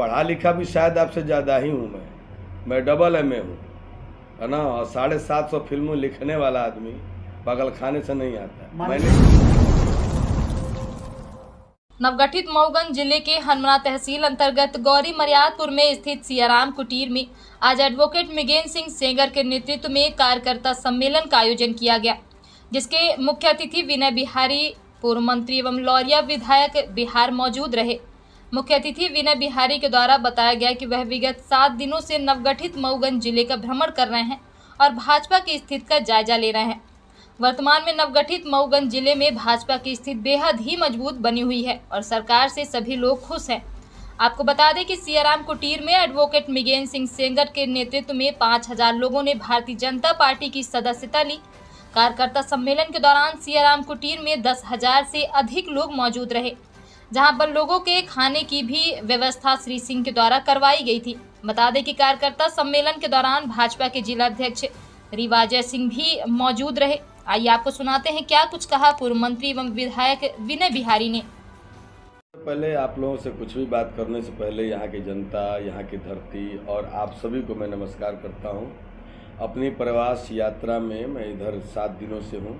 पढ़ा लिखा भी शायद आपसे ज़्यादा ही हूँ मैं डबल MA हूँ, है ना। और 750 फिल्मों लिखने वाला आदमी पागल खाने से नहीं आता। मैंने नवगठित मऊगंज जिले के हनुमाना तहसील अंतर्गत गौरी मर्यादपुर में स्थित सियाराम कुटीर में आज एडवोकेट मृगेन सिंह सेंगर के नेतृत्व में कार्यकर्ता सम्मेलन का आयोजन किया गया, जिसके मुख्य अतिथि विनय बिहारी, पूर्व मंत्री एवं लौरिया विधायक बिहार मौजूद रहे। मुख्य अतिथि विनय बिहारी के द्वारा बताया गया कि वह विगत 7 दिनों से नवगठित मऊगंज जिले का भ्रमण कर रहे हैं और भाजपा की स्थिति का जायजा ले रहे हैं। वर्तमान में नवगठित मऊगंज जिले में भाजपा की स्थिति बेहद ही मजबूत बनी हुई है और सरकार से सभी लोग खुश हैं। आपको बता दें कि सियाराम कुटीर में एडवोकेट मृगेन सिंह सेंगर के नेतृत्व में 5000 लोगों ने भारतीय जनता पार्टी की सदस्यता ली। कार्यकर्ता सम्मेलन के दौरान सियाराम कुटीर में 10,000 से अधिक लोग मौजूद रहे, जहां पर लोगों के खाने की भी व्यवस्था श्री सिंह के द्वारा करवाई गई थी। बता दें कि कार्यकर्ता सम्मेलन के दौरान भाजपा के जिला अध्यक्ष रीवा जय सिंह भी मौजूद रहे। आइए आपको सुनाते हैं क्या कुछ कहा पूर्व मंत्री एवं विधायक विनय बिहारी ने। पहले आप लोगों से कुछ भी बात करने से पहले यहाँ की जनता, यहाँ की धरती और आप सभी को मैं नमस्कार करता हूँ। अपनी प्रवास यात्रा में मैं इधर 7 दिनों से हूँ।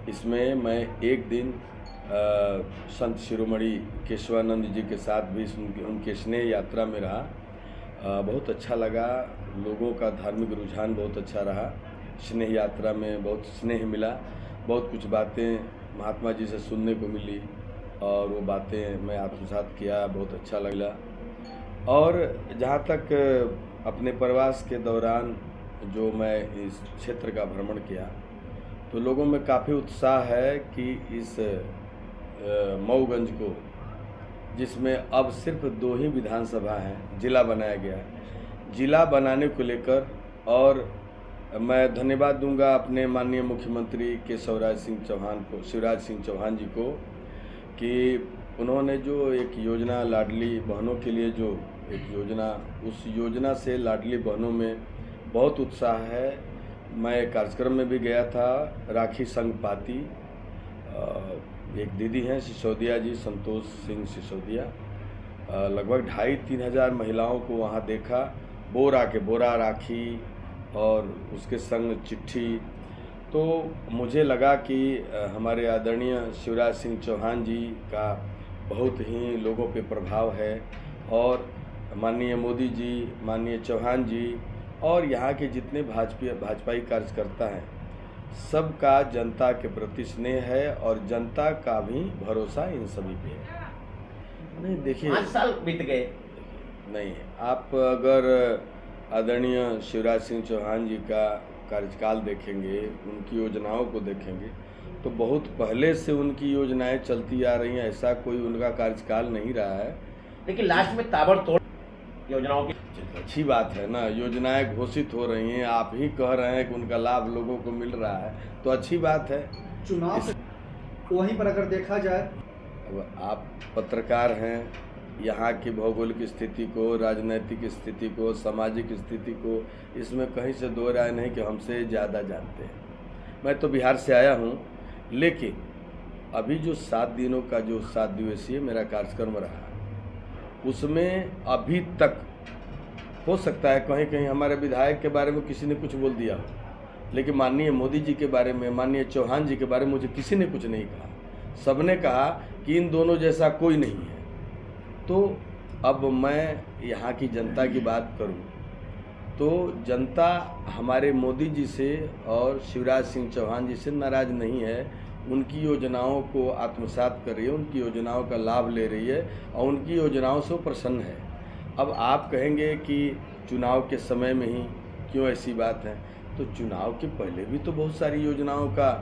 इसमें मैं एक दिन संत शिरोमणि केशवानंद जी के साथ भी उनके स्नेह यात्रा में रहा। बहुत अच्छा लगा, लोगों का धार्मिक रुझान बहुत अच्छा रहा। स्नेह यात्रा में बहुत स्नेह मिला, बहुत कुछ बातें महात्मा जी से सुनने को मिली और वो बातें मैं आत्मसात किया, बहुत अच्छा लगा। और जहाँ तक अपने प्रवास के दौरान जो मैं इस क्षेत्र का भ्रमण किया तो लोगों में काफ़ी उत्साह है कि इस मऊगंज को, जिसमें अब सिर्फ 2 ही विधानसभा हैं, जिला बनाया गया है। जिला बनाने को लेकर और मैं धन्यवाद दूंगा अपने माननीय मुख्यमंत्री के शिवराज सिंह चौहान जी को कि उन्होंने जो एक योजना लाडली बहनों के लिए जो एक योजना, उस योजना से लाडली बहनों में बहुत उत्साह है। मैं कार्यक्रम में भी गया था। राखी संघ पाती एक दीदी हैं सिसोदिया जी, संतोष सिंह सिसोदिया, लगभग 2,500-3 हज़ार महिलाओं को वहाँ देखा। बोरा राखी और उसके संग चिट्ठी। तो मुझे लगा कि हमारे आदरणीय शिवराज सिंह चौहान जी का बहुत ही लोगों पे प्रभाव है और माननीय मोदी जी, माननीय चौहान जी और यहाँ के जितने भाजपाई कार्यकर्ता हैं, सबका जनता के प्रति स्नेह है और जनता का भी भरोसा इन सभी पे है। नहीं देखिए, 5 साल बीत गए। नहीं, आप अगर आदरणीय शिवराज सिंह चौहान जी का कार्यकाल देखेंगे, उनकी योजनाओं को देखेंगे तो बहुत पहले से उनकी योजनाएं चलती आ रही हैं। ऐसा कोई उनका कार्यकाल नहीं रहा है। लेकिन लास्ट में ताबड़तोड़ योजनाओं की अच्छी बात है ना, योजनाएं घोषित हो रही हैं, आप ही कह रहे हैं कि उनका लाभ लोगों को मिल रहा है, तो अच्छी बात है। चुनाव वहीं पर अगर देखा जाए, अब आप पत्रकार हैं, यहाँ की भौगोलिक स्थिति को, राजनीतिक स्थिति को, सामाजिक स्थिति को, इसमें कहीं से दो राय नहीं कि हमसे ज़्यादा जानते हैं। मैं तो बिहार से आया हूँ, लेकिन अभी जो 7 दिनों का जो 7 दिवसीय मेरा कार्यक्रम रहा, उसमें अभी तक हो सकता है कहीं कहीं हमारे विधायक के बारे में किसी ने कुछ बोल दिया हो, लेकिन माननीय मोदी जी के बारे में, माननीय चौहान जी के बारे में मुझे किसी ने कुछ नहीं कहा। सबने कहा कि इन दोनों जैसा कोई नहीं है। तो अब मैं यहाँ की जनता की बात करूँ तो जनता हमारे मोदी जी से और शिवराज सिंह चौहान जी से नाराज़ नहीं है। उनकी योजनाओं को आत्मसात कर रही है, उनकी योजनाओं का लाभ ले रही है और उनकी योजनाओं से प्रसन्न है। अब आप कहेंगे कि चुनाव के समय में ही क्यों ऐसी बात है, तो चुनाव के पहले भी तो बहुत सारी योजनाओं का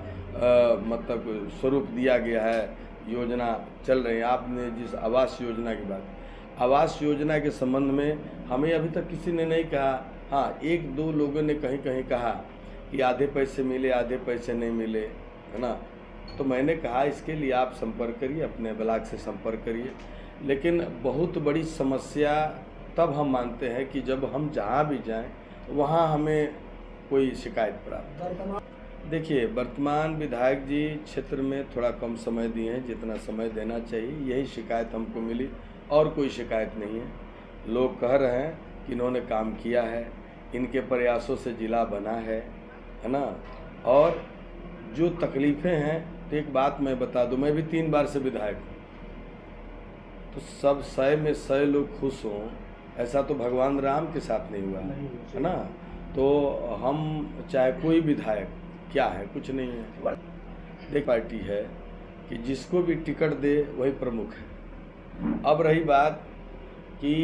मतलब स्वरूप दिया गया है, योजना चल रही है। आपने जिस आवास योजना की बात, आवास योजना के संबंध में हमें अभी तक किसी ने नहीं कहा। हाँ, 1-2 लोगों ने कहीं कहीं कहा कि आधे पैसे मिले, आधे पैसे नहीं मिले, है ना। तो मैंने कहा इसके लिए आप संपर्क करिए, अपने ब्लॉक से संपर्क करिए। लेकिन बहुत बड़ी समस्या तब हम मानते हैं कि जब हम जहाँ भी जाएं वहाँ हमें कोई शिकायत प्राप्त। देखिए, वर्तमान विधायक जी क्षेत्र में थोड़ा कम समय दिए हैं जितना समय देना चाहिए, यही शिकायत हमको मिली और कोई शिकायत नहीं है। लोग कह रहे हैं कि इन्होंने काम किया है, इनके प्रयासों से जिला बना है ना। और जो तकलीफ़ें हैं, तो एक बात मैं बता दूं, मैं भी 3 बार से विधायक हूँ, तो सब 100 में 100 लोग खुश हों ऐसा तो भगवान राम के साथ नहीं हुआ है ना। तो हम चाहे कोई विधायक क्या है, कुछ नहीं है। एक पार्टी है कि जिसको भी टिकट दे वही प्रमुख है। अब रही बात कि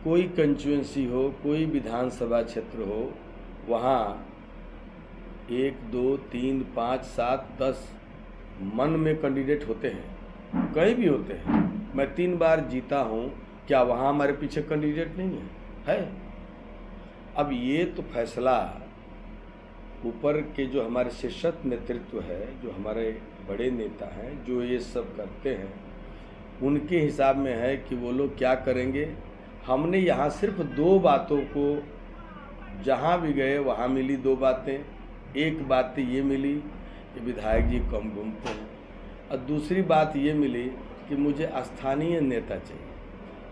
कोई कंस्टिट्यूएंसी हो, कोई विधानसभा क्षेत्र हो, वहाँ 1, 2, 3, 5, 7, 10 मन में कैंडिडेट होते हैं, कहीं भी होते हैं। मैं 3 बार जीता हूँ, क्या वहाँ हमारे पीछे कैंडिडेट नहीं है? अब ये तो फैसला ऊपर के जो हमारे शीर्षस्थ नेतृत्व है, जो हमारे बड़े नेता हैं, जो ये सब करते हैं, उनके हिसाब में है कि वो लोग क्या करेंगे। हमने यहाँ सिर्फ 2 बातों को, जहाँ भी गए वहाँ मिली 2 बातें। एक बात ये मिली कि विधायक जी कम घूमते हैं, और दूसरी बात ये मिली कि मुझे स्थानीय नेता चाहिए।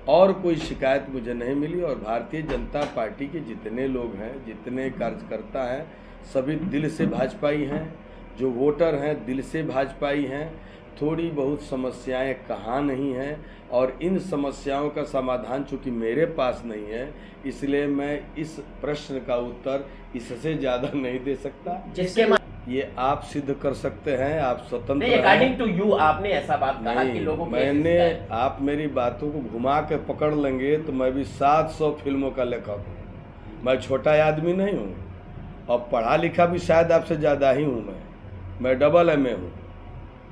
और कोई शिकायत मुझे नहीं मिली। और भारतीय जनता पार्टी के जितने लोग हैं, जितने कार्यकर्ता हैं, सभी दिल से भाजपाई हैं। जो वोटर हैं दिल से भाजपाई हैं। थोड़ी बहुत समस्याएं कहाँ नहीं हैं, और इन समस्याओं का समाधान चूँकि मेरे पास नहीं है, इसलिए मैं इस प्रश्न का उत्तर इससे ज़्यादा नहीं दे सकता। जिसके ये आप सिद्ध कर सकते हैं, आप स्वतंत्र हैं। अकॉर्डिंग टू यू आपने ऐसा बात कहा कि लोगों को आप मेरी बातों को घुमा के पकड़ लेंगे तो मैं भी 700 फिल्मों का लेखक हूँ। मैं छोटा आदमी नहीं हूँ, और पढ़ा लिखा भी शायद आपसे ज़्यादा ही हूँ। मैं डबल MA हूँ,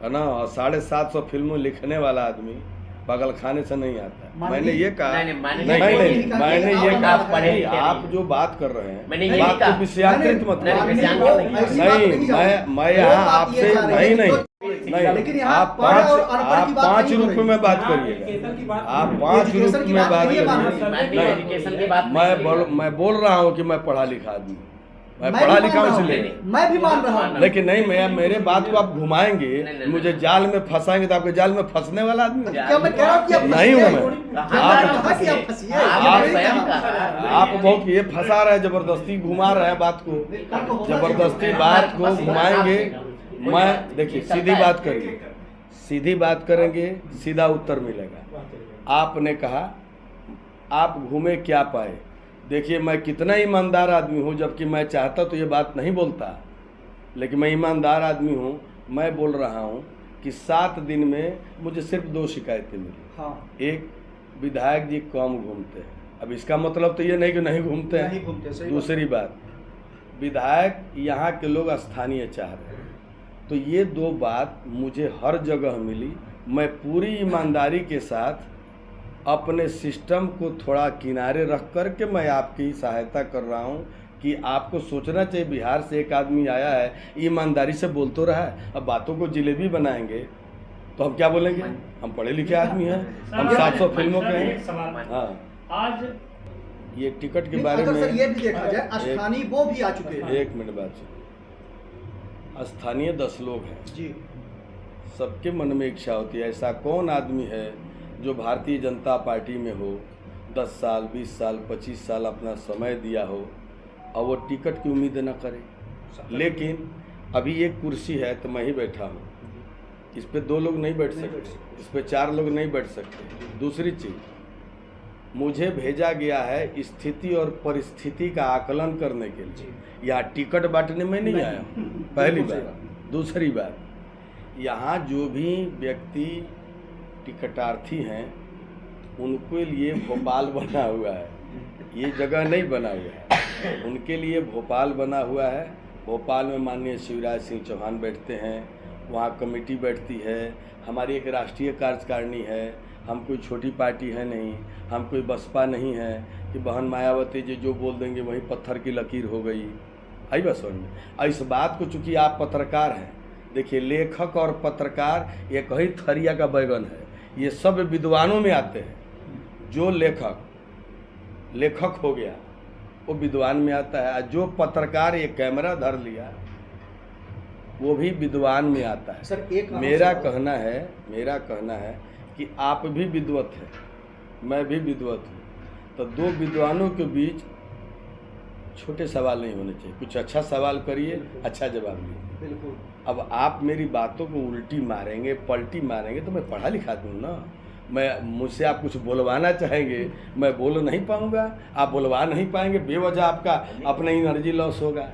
है ना। और 750 फिल्मों लिखने वाला आदमी पागल खाने से नहीं आता। मैंने ये कहा नहीं, मैंने ये कहा, आप जो बात कर रहे हैं बात को विषयांतरित मत नहीं। मैं यहाँ आपसे नहीं, आप 5 रुपये में बात करिएगा, आप 5 रुपये में बात करिए। मैं बोल रहा हूँ कि मैं पढ़ा लिखा आदमी, मैं पढ़ा लिखा हूँ, इसलिए मैं भी मान रहा हूँ। लेकिन नहीं, मैं मेरे बात को आप घुमाएंगे, मुझे जाल में फंसाएंगे, तो आपके जाल में फंसने वाला आदमी क्या मैं कह रहा हूँ कि नहीं हूँ मैं। आप बहुत ये फंसा रहे हैं, जबरदस्ती घुमा रहे हैं बात को, जबरदस्ती बात को घुमाएंगे। मैं देखिए, सीधी बात करिए, सीधी बात करेंगे, सीधा उत्तर मिलेगा। आपने कहा आप घूमे क्या पाए। देखिए, मैं कितना ईमानदार आदमी हूँ, जबकि मैं चाहता तो ये बात नहीं बोलता, लेकिन मैं ईमानदार आदमी हूँ। मैं बोल रहा हूँ कि 7 दिन में मुझे सिर्फ 2 शिकायतें मिली। एक, विधायक जी कम घूमते हैं। अब इसका मतलब तो ये नहीं कि नहीं घूमते हैं। दूसरी बात, विधायक यहाँ के लोग स्थानीय चाह रहे हैं। तो ये 2 बात मुझे हर जगह मिली। मैं पूरी ईमानदारी के साथ अपने सिस्टम को थोड़ा किनारे रख कर के मैं आपकी सहायता कर रहा हूं कि आपको सोचना चाहिए, बिहार से एक आदमी आया है, ईमानदारी से बोल तो रहा है। अब बातों को जिलेबी बनाएंगे तो हम क्या बोलेंगे? हम पढ़े लिखे आदमी हैं, हम 700 फिल्मों के हैं। हाँ, आज ये टिकट के बारे में ये भी देखा जाए, स्थानीय वो भी आ चुके हैं। 1 मिनट बात सुनिए। स्थानीय 10 लोग हैं जी, सबके मन में इच्छा होती है। ऐसा कौन आदमी है जो भारतीय जनता पार्टी में हो, 10 साल, 20 साल, 25 साल अपना समय दिया हो, और वो टिकट की उम्मीद न करे। लेकिन अभी एक कुर्सी है तो मैं ही बैठा हूँ, इस पे 2 लोग नहीं बैठ सकते, इस पे 4 लोग नहीं बैठ सकते। दूसरी चीज़, मुझे भेजा गया है स्थिति और परिस्थिति का आकलन करने के लिए, यहाँ टिकट बांटने में नहीं आया हूँ, पहली बात। दूसरी बात, यहाँ जो भी व्यक्ति टिकटार्थी हैं उनके लिए भोपाल बना हुआ है, ये जगह नहीं बना हुआ है, उनके लिए भोपाल बना हुआ है। भोपाल में माननीय शिवराज सिंह चौहान बैठते हैं, वहाँ कमेटी बैठती है, हमारी एक राष्ट्रीय कार्यकारिणी है। हम कोई छोटी पार्टी है नहीं, हम कोई बसपा नहीं है कि बहन मायावती जी जो बोल देंगे वही पत्थर की लकीर हो गई। आई बस समझ में। इस बात को चूँकि आप पत्रकार हैं, देखिए, लेखक और पत्रकार एक ही थरिया का बैगन है। ये सब विद्वानों में आते हैं। जो लेखक हो गया वो विद्वान में आता है, जो पत्रकार ये कैमरा धर लिया वो भी विद्वान में आता है। सर, एक मेरा कहना है कि आप भी विद्वत हैं, मैं भी विद्वत हूँ। तो दो विद्वानों के बीच छोटे सवाल नहीं होने चाहिए। कुछ अच्छा सवाल करिए, अच्छा जवाब दीजिए। बिल्कुल। अब आप मेरी बातों को उल्टी मारेंगे, पलटी मारेंगे, तो मैं पढ़ा लिखा दूँ ना। मुझसे आप कुछ बोलवाना चाहेंगे, मैं बोल नहीं पाऊँगा, आप बोलवा नहीं पाएंगे, बेवजह आपका अपना एनर्जी लॉस होगा।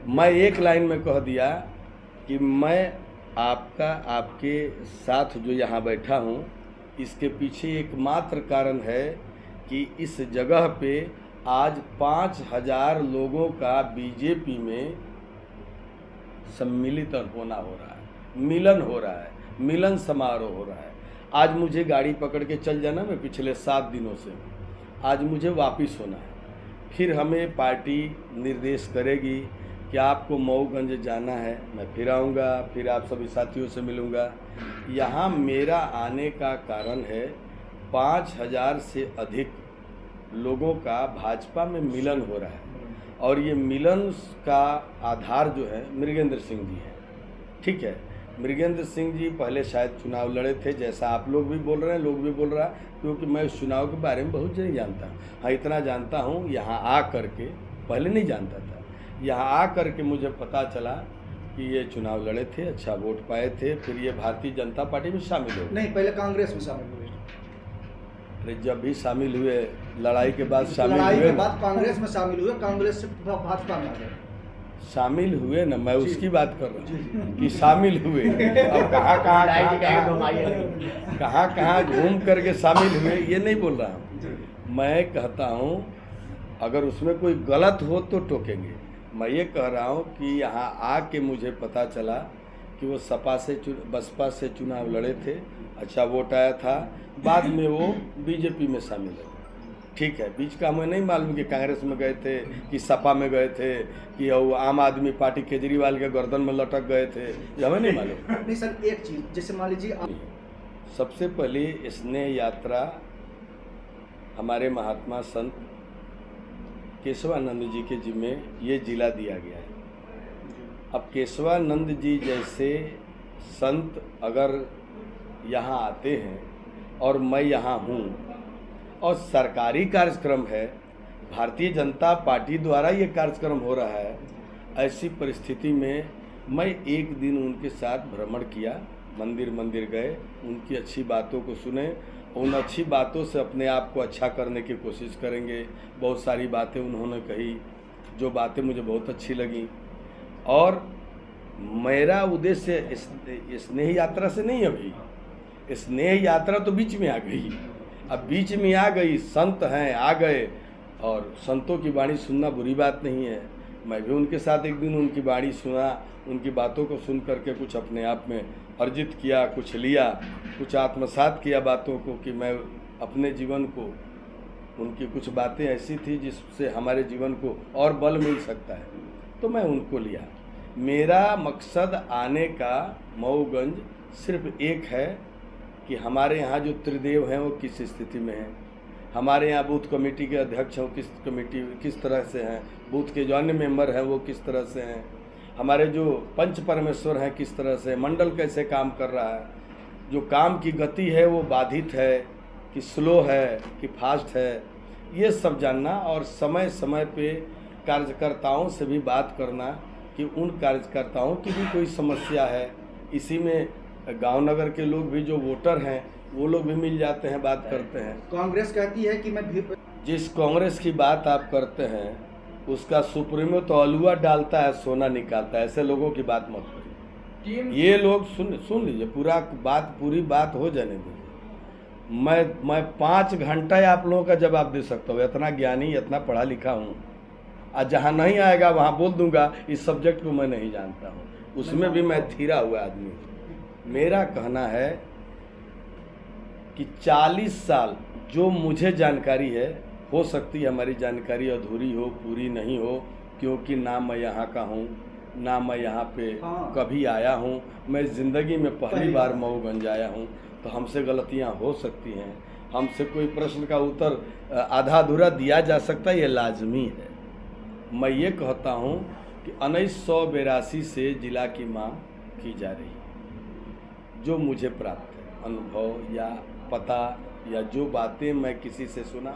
मैं एक लाइन में कह दिया कि मैं आपके साथ जो यहाँ बैठा हूँ, इसके पीछे एकमात्र कारण है कि इस जगह पे आज 5000 लोगों का बीजेपी में सम्मिलित होना हो रहा है, मिलन हो रहा है, मिलन समारोह हो रहा है। आज मुझे गाड़ी पकड़ के चल जाना, मैं पिछले 7 दिनों से आज मुझे वापस होना है। फिर हमें पार्टी निर्देश करेगी कि आपको मऊगंज जाना है, मैं फिर आऊँगा, फिर आप सभी साथियों से मिलूँगा। यहाँ मेरा आने का कारण है 5000 से अधिक लोगों का भाजपा में मिलन हो रहा है, और ये मिलन का आधार जो है मृगेंद्र सिंह जी है। ठीक है, मृगेंद्र सिंह जी पहले शायद चुनाव लड़े थे, जैसा आप लोग भी बोल रहे हैं, लोग भी बोल रहा है, क्योंकि मैं उस चुनाव के बारे में बहुत नहीं जानता। हाँ, इतना जानता हूँ, यहाँ आ करके, पहले नहीं जानता था, यहाँ आ करके मुझे पता चला कि ये चुनाव लड़े थे, अच्छा वोट पाए थे, फिर ये भारतीय जनता पार्टी में शामिल हो गए। नहीं, पहले कांग्रेस में शामिल हुए। अरे जब भी शामिल हुए, लड़ाई के बाद शामिल लड़ाई हुए, के बाद कांग्रेस में शामिल हुए, कांग्रेस से भाजपा में आ गए। शामिल हुए ना, मैं उसकी बात कर रहा हूँ कि शामिल हुए। अब कहाँ घूम करके शामिल हुए ये नहीं बोल रहा हूँ। मैं कहता हूँ अगर उसमें कोई गलत हो तो टोकेंगे। मैं ये कह रहा हूँ कि यहाँ आके मुझे पता चला कि वो बसपा से चुनाव लड़े थे, अच्छा वोट आया था, बाद में वो बीजेपी में शामिल हो गए। ठीक है, बीच का हमें नहीं मालूम कि कांग्रेस में गए थे कि सपा में गए थे कि वो आम आदमी पार्टी केजरीवाल के गर्दन में लटक गए थे, ये हमें नहीं मालूम। नहीं सर, एक चीज़ जैसे मान लीजिए सबसे पहले स्नेह यात्रा हमारे महात्मा संत केशवानंद जी के जिम्मे ये जिला दिया गया है। अब केशवानंद जी जैसे संत अगर यहाँ आते हैं और मैं यहाँ हूँ और सरकारी कार्यक्रम है, भारतीय जनता पार्टी द्वारा ये कार्यक्रम हो रहा है, ऐसी परिस्थिति में मैं एक दिन उनके साथ भ्रमण किया, मंदिर गए, उनकी अच्छी बातों को सुने, उन अच्छी बातों से अपने आप को अच्छा करने की कोशिश करेंगे। बहुत सारी बातें उन्होंने कही जो बातें मुझे बहुत अच्छी लगी, और मेरा उद्देश्य स्नेह यात्रा से नहीं, अभी स्नेह यात्रा तो बीच में आ गई। अब बीच में आ गई, संत हैं आ गए, और संतों की वाणी सुनना बुरी बात नहीं है। मैं भी उनके साथ एक दिन उनकी वाणी सुना, उनकी बातों को सुन करके कुछ अपने आप में अर्जित किया, कुछ लिया, कुछ आत्मसात किया बातों को कि मैं अपने जीवन को, उनकी कुछ बातें ऐसी थी जिससे हमारे जीवन को और बल मिल सकता है, तो मैं उनको लिया। मेरा मकसद आने का मऊगंज सिर्फ एक है कि हमारे यहाँ जो त्रिदेव हैं वो किस स्थिति में हैं, हमारे यहाँ बूथ कमेटी के अध्यक्ष हैं वो किस तरह से हैं, बूथ के जो अन्य मेंबर हैं वो किस तरह से हैं, हमारे जो पंच परमेश्वर हैं किस तरह से, मंडल कैसे काम कर रहा है, जो काम की गति है वो बाधित है कि स्लो है कि फास्ट है, ये सब जानना, और समय समय पे कार्यकर्ताओं से भी बात करना कि उन कार्यकर्ताओं की भी कोई समस्या है। इसी में गांव नगर के लोग भी जो वोटर हैं वो लोग भी मिल जाते हैं, बात करते हैं। कांग्रेस कहती है कि मैं जिस कांग्रेस की बात आप करते हैं उसका सुप्रीमो तो अलुआ डालता है, सोना निकालता है, ऐसे लोगों की बात मत करिए। ये लोग सुन लीजिए, पूरी बात हो जाने दीजिए। मैं 5 घंटा आप लोगों का जवाब दे सकता हूँ, इतना ज्ञानी, इतना पढ़ा लिखा हूँ। आज जहाँ नहीं आएगा वहाँ बोल दूंगा इस सब्जेक्ट को मैं नहीं जानता हूँ, उसमें भी मैं थीरा हुआ आदमी। मेरा कहना है कि 40 साल जो मुझे जानकारी है, हो सकती है हमारी जानकारी अधूरी हो, पूरी नहीं हो, क्योंकि ना मैं यहाँ का हूँ, ना मैं यहाँ पे कभी आया हूँ। मैं ज़िंदगी में पहली बार मऊगंज आया हूँ, तो हमसे गलतियाँ हो सकती हैं, हमसे कोई प्रश्न का उत्तर आधा अधूरा दिया जा सकता है, ये लाजमी है। मैं ये कहता हूँ कि 1982 से जिला की मांग की जा रही है, जो मुझे प्राप्त है अनुभव या पता या जो बातें मैं किसी से सुना,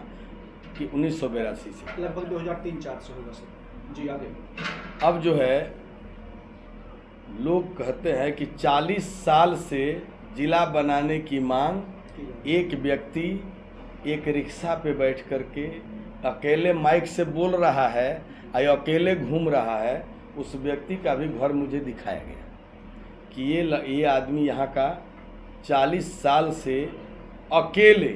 कि 1982 से। लगभग 2003-04 से होगा सर। जी आगे। अब जो है लोग कहते हैं कि 40 साल से जिला बनाने की मांग, एक व्यक्ति एक रिक्शा पे बैठ करके अकेले माइक से बोल रहा है या अकेले घूम रहा है, उस व्यक्ति का भी घर मुझे दिखाया गया कि ये आदमी यहाँ का 40 साल से अकेले।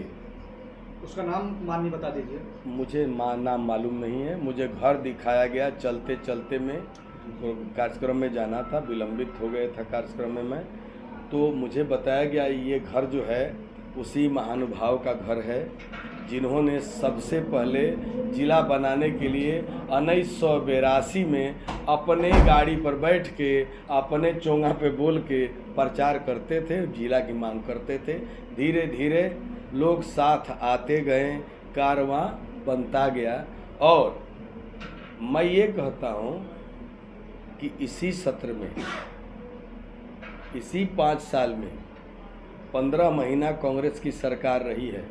उसका नाम माननीय बता दीजिए। मुझे नाम मालूम नहीं है, मुझे घर दिखाया गया। चलते चलते में कार्यक्रम में जाना था, विलंबित हो गया था कार्यक्रम में मैं, तो मुझे बताया गया ये घर जो है उसी महानुभाव का घर है जिन्होंने सबसे पहले जिला बनाने के लिए 1982 में अपने गाड़ी पर बैठ के अपने चोंगा पे बोल के प्रचार करते थे, जिला की मांग करते थे। धीरे धीरे लोग साथ आते गए, कारवां बनता गया। और मैं ये कहता हूँ कि इसी सत्र में, इसी 5 साल में 15 महीना कांग्रेस की सरकार रही है,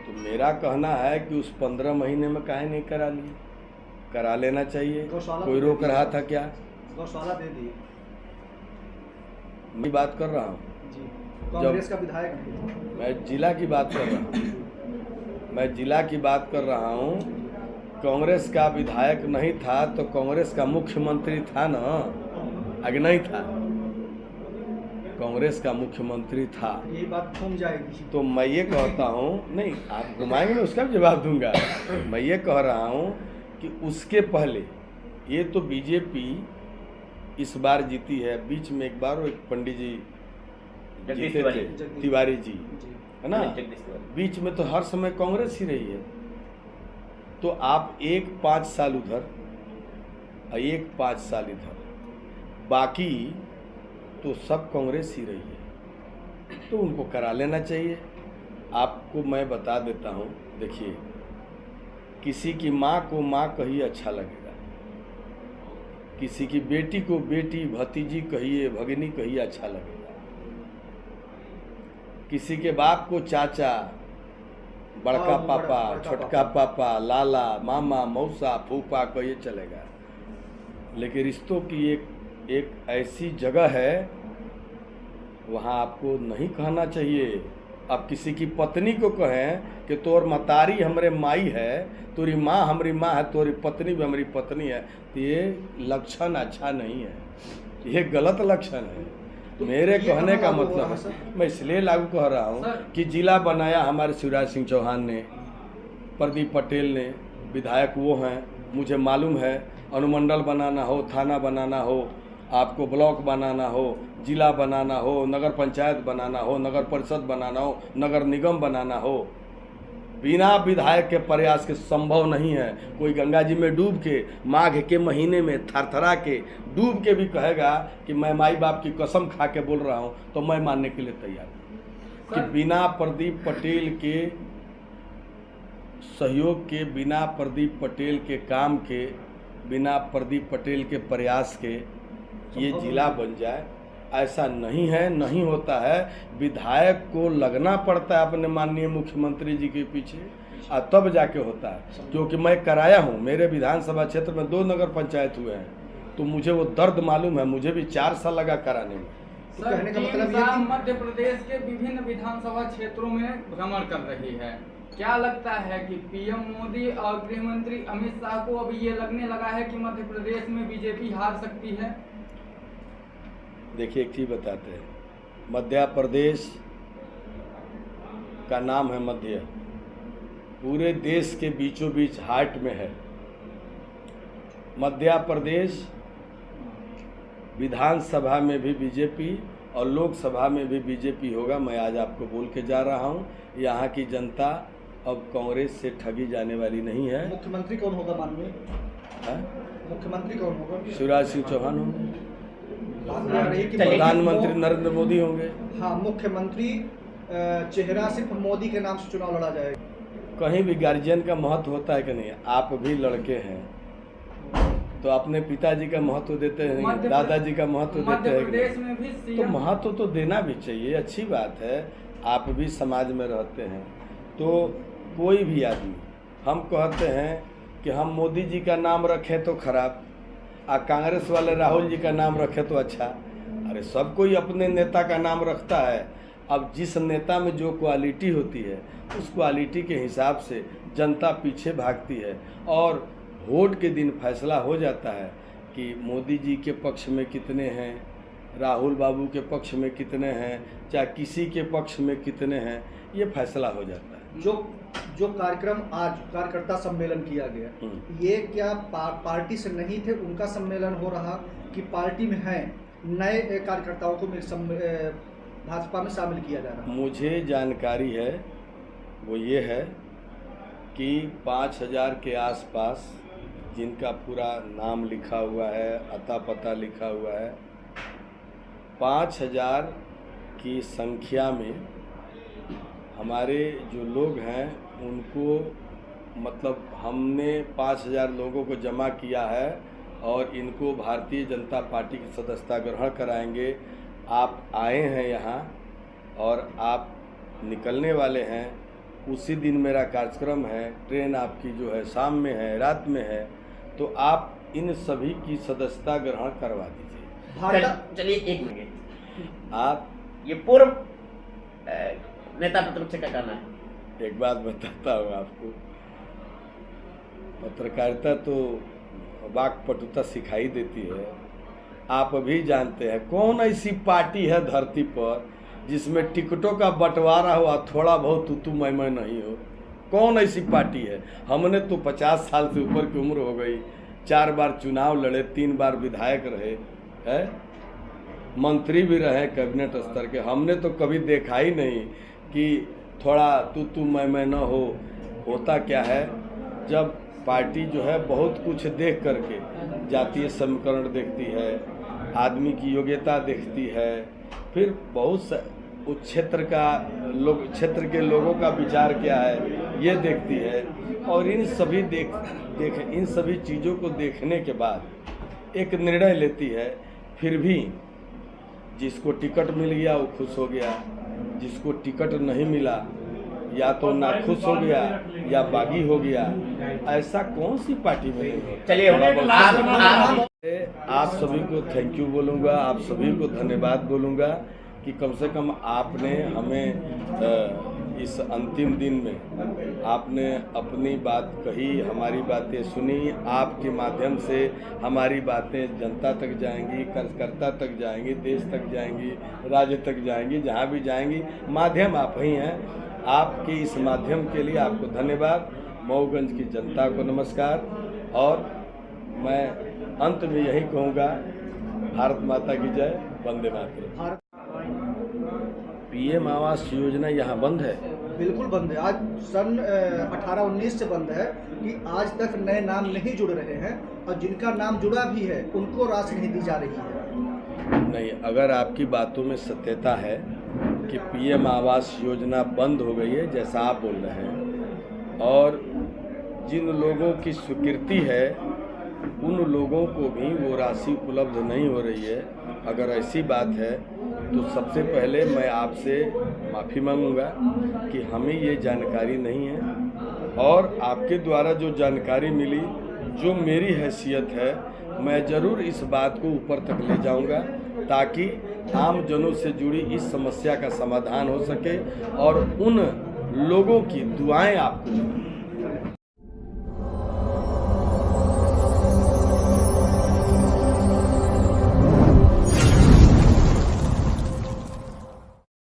तो मेरा कहना है कि उस 15 महीने में काहे नहीं करा लिए? करा लेना चाहिए। कोई रोक रहा था क्या? गौशाला दे दिए। मैं बात कर रहा हूँ जी, कांग्रेस का विधायक नहीं। मैं जिला की बात कर रहा हूँ, मैं जिला की बात कर रहा हूँ। कांग्रेस का विधायक नहीं था तो कांग्रेस का मुख्यमंत्री था ना, आगे नहीं था, कांग्रेस का मुख्यमंत्री था। यही बात घूम जाएगी। तो मैं ये कहता हूँ, नहीं आप घुमाएंगे मैं उसका भी जवाब दूंगा। मैं ये कह रहा हूँ कि उसके पहले ये तो बीजेपी इस बार जीती है, बीच में एक बार एक पंडित जी जीते थे, तिवारी जी, है ना, बीच में तो हर समय कांग्रेस ही रही है। तो आप एक 5 साल उधर और एक 5 साल इधर, बाकी तो सब कांग्रेस ही रही है, तो उनको करा लेना चाहिए। आपको मैं बता देता हूँ, देखिए किसी की माँ को माँ कहिए अच्छा लगेगा, किसी की बेटी को बेटी भतीजी कहिए भगिनी कहिए अच्छा लगेगा, किसी के बाप को चाचा, बड़का पापा, छोटका पापा, लाला, मामा, मौसा, फूफा कहिए चलेगा। लेकिन रिश्तों की एक ऐसी जगह है वहाँ आपको नहीं कहना चाहिए। अब किसी की पत्नी को कहें कि तोर मतारी हमरे माई है, तोरी माँ हमारी माँ है, तोरी पत्नी भी हमारी पत्नी है, तो ये लक्षण अच्छा नहीं है, ये गलत लक्षण है। मेरे कहने का मतलब है, मैं इसलिए लागू कह रहा हूँ कि जिला बनाया हमारे शिवराज सिंह चौहान ने, प्रदीप पटेल ने, विधायक वो हैं, मुझे मालूम है। अनुमंडल बनाना हो, थाना बनाना हो, आपको ब्लॉक बनाना हो, जिला बनाना हो, नगर पंचायत बनाना हो, नगर परिषद बनाना हो, नगर निगम बनाना हो, बिना विधायक के प्रयास के संभव नहीं है। कोई गंगा जी में डूब के, माघ के महीने में थरथरा के डूब के भी कहेगा कि मैं माई बाप की कसम खा के बोल रहा हूँ, तो मैं मानने के लिए तैयार हूँ कि बिना प्रदीप पटेल के सहयोग के, बिना प्रदीप पटेल के काम के, बिना प्रदीप पटेल के प्रयास के ये जिला बन जाए, ऐसा नहीं है, नहीं होता है। विधायक को लगना पड़ता है अपने माननीय मुख्यमंत्री जी के पीछे, और तब जाके होता है। क्योंकि मैं कराया हूँ, मेरे विधानसभा क्षेत्र में 2 नगर पंचायत हुए हैं, तो मुझे वो दर्द मालूम है, मुझे भी 4 साल लगा कराने में। तो कहने का मतलब ये कि मध्य प्रदेश के विभिन्न विधानसभा क्षेत्रों में भ्रमण कर रही है, क्या लगता है कि पीएम मोदी और गृह मंत्री अमित शाह को अब ये लगने लगा है कि मध्य प्रदेश में बीजेपी हार सकती है? देखिए एक चीज बताते हैं, मध्य प्रदेश का नाम है मध्य, पूरे देश के बीचों बीच हार्ट में है। मध्य प्रदेश विधानसभा में भी बीजेपी और लोकसभा में भी बीजेपी होगा। मैं आज आपको बोल के जा रहा हूँ, यहाँ की जनता अब कांग्रेस से ठगी जाने वाली नहीं है। मुख्यमंत्री कौन होगा माननीय? मुख्यमंत्री कौन होगा? शिवराज सिंह चौहान होंगे, कि प्रधानमंत्री नरेंद्र मोदी होंगे। हाँ, मुख्यमंत्री चेहरा सिर्फ मोदी के नाम से चुनाव लड़ा जाएगा। कहीं भी गार्जियन का महत्व होता है कि नहीं? आप भी लड़के हैं तो अपने पिताजी का महत्व देते हैं, दादाजी का महत्व देते हैं, तो महत्व तो देना भी चाहिए, अच्छी बात है। आप भी समाज में रहते हैं, तो कोई भी आदमी, हम कहते हैं कि हम मोदी जी का नाम रखें तो खराब, कांग्रेस वाले राहुल जी का नाम रखें तो अच्छा। अरे सब कोई अपने नेता का नाम रखता है। अब जिस नेता में जो क्वालिटी होती है उस क्वालिटी के हिसाब से जनता पीछे भागती है और वोट के दिन फैसला हो जाता है कि मोदी जी के पक्ष में कितने हैं, राहुल बाबू के पक्ष में कितने हैं, चाहे किसी के पक्ष में कितने हैं, ये फैसला हो जाता है। जो कार्यक्रम आज कार्यकर्ता सम्मेलन किया गया, ये क्या पार्टी से नहीं थे उनका सम्मेलन हो रहा कि पार्टी में हैं नए कार्यकर्ताओं को भाजपा में शामिल किया जा रहा? मुझे जानकारी है वो ये है कि 5000 के आसपास जिनका पूरा नाम लिखा हुआ है, अता पता लिखा हुआ है, 5000 की संख्या में हमारे जो लोग हैं उनको, मतलब हमने 5000 लोगों को जमा किया है और इनको भारतीय जनता पार्टी की सदस्यता ग्रहण कराएंगे। आप आए हैं यहाँ और आप निकलने वाले हैं, उसी दिन मेरा कार्यक्रम है। ट्रेन आपकी जो है शाम में है, रात में है, तो आप इन सभी की सदस्यता ग्रहण करवा दीजिए। चलिए एक मिनट, आप ये पूर्व नेता प्रतिपक्ष का कहना है। एक बात बताता हूँ आपको, पत्रकारिता तो वाक्पटुता सिखाई देती है। आप भी जानते हैं कौन ऐसी पार्टी है धरती पर जिसमें टिकटों का बंटवारा हुआ थोड़ा बहुत तू मैं नहीं हो। कौन ऐसी पार्टी है? हमने तो 50 साल से ऊपर की उम्र हो गई, 4 बार चुनाव लड़े, 3 बार विधायक रहे हैं, मंत्री भी रहे कैबिनेट स्तर के। हमने तो कभी देखा ही नहीं कि थोड़ा तू मैं न हो। होता क्या है, जब पार्टी जो है बहुत कुछ देख करके जातीय समीकरण देखती है, आदमी की योग्यता देखती है, फिर बहुत उस क्षेत्र के लोगों का विचार क्या है ये देखती है, और इन सभी चीज़ों को देखने के बाद एक निर्णय लेती है। फिर भी जिसको टिकट मिल गया वो खुश हो गया, जिसको टिकट नहीं मिला या तो नाखुश हो गया या बागी हो गया। ऐसा कौन सी पार्टी में नहीं होता? चलिए आप सभी को थैंक यू बोलूँगा, आप सभी को धन्यवाद बोलूँगा कि कम से कम आपने हमें इस अंतिम दिन में आपने अपनी बात कही, हमारी बातें सुनी। आपके माध्यम से हमारी बातें जनता तक जाएंगी, कार्यकर्ता तक जाएंगी, देश तक जाएंगी, राज्य तक जाएंगी, जहाँ भी जाएंगी। माध्यम आप ही हैं। आपके इस माध्यम के लिए आपको धन्यवाद। मऊगंज की जनता को नमस्कार। और मैं अंत में यही कहूँगा, भारत माता की जय, वंदे मातरम। पीएम आवास योजना यहाँ बंद है? बिल्कुल बंद है। आज सन 18-19 से बंद है कि आज तक नए नाम नहीं जुड़ रहे हैं, और जिनका नाम जुड़ा भी है उनको राशि नहीं दी जा रही है। नहीं, अगर आपकी बातों में सत्यता है कि पीएम आवास योजना बंद हो गई है जैसा आप बोल रहे हैं, और जिन लोगों की स्वीकृति है उन लोगों को भी वो राशि उपलब्ध नहीं हो रही है, अगर ऐसी बात है तो सबसे पहले मैं आपसे माफ़ी मांगूंगा कि हमें ये जानकारी नहीं है। और आपके द्वारा जो जानकारी मिली, जो मेरी हैसियत है, मैं ज़रूर इस बात को ऊपर तक ले जाऊंगा ताकि आम जनों से जुड़ी इस समस्या का समाधान हो सके और उन लोगों की दुआएं आपको मिलें।